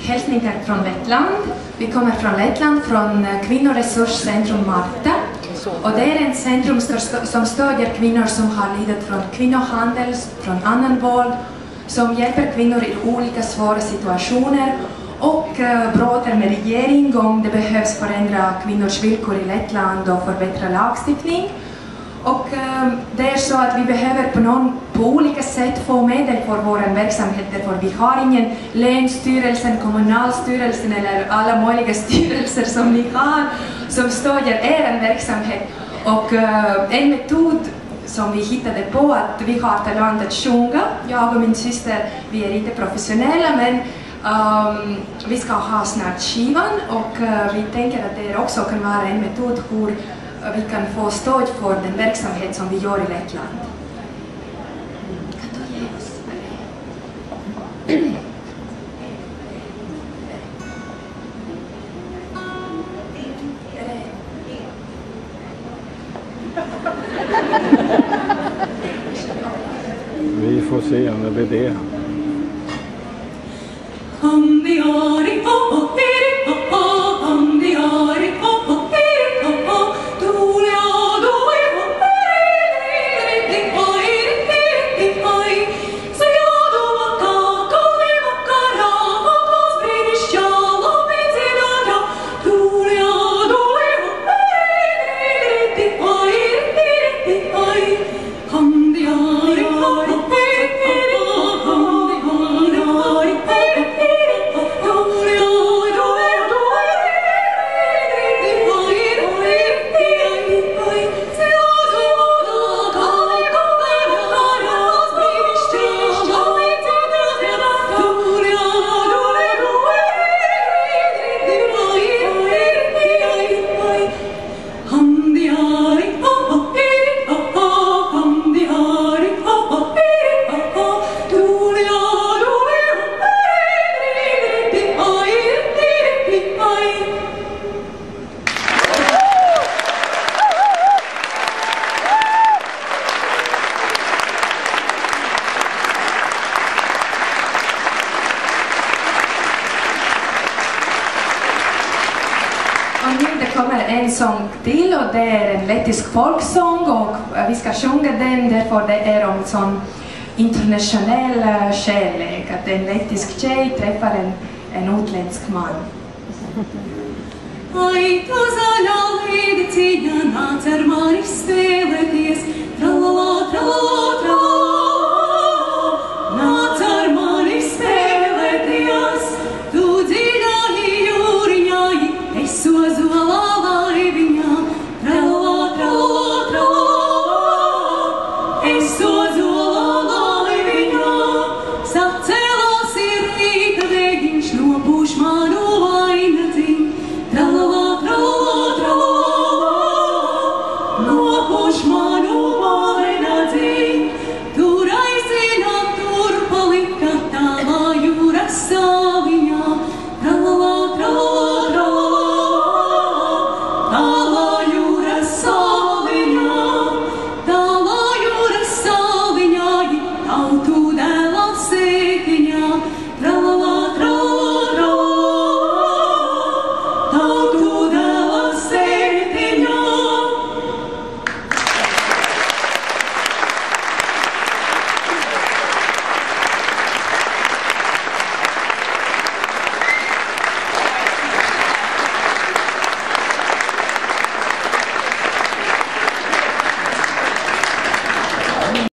hälsningar från Lettland. Vi kommer från Lettland, från Kvinnoresurscentrum Marta. Och det är en centrum som stödjer kvinnor som har lidit från kvinnohandel, från annan våld, som hjälper kvinnor i olika svåra situationer och pratar med regering om det behövs förändra kvinnors villkor i Lettland och förbättra lagstiftning. Och det är så att vi behöver på olika sätt få medel för vår verksamhet, därför vi har ingen länsstyrelsen, kommunalstyrelsen eller alla möjliga styrelser som ni har som stödjer er verksamhet. Och en metod som vi hittade på att vi har talang att sjunga, jag och min syster, vi är inte professionella men vi ska ha snart skivan och vi tänker att det också kan vara en metod hur vi kan få stöd för den verksamhet som vi gör i Lettland. Vi får se om det blir det. En sång till och det är en lettisk folksång och vi ska sjunga den därför det är om sån internationell kärlek, att en lettisk tjej träffar en utländsk man. Ai, tazala leidiciņā nāc ar mani spēlēties, tralala, tralala, tralala.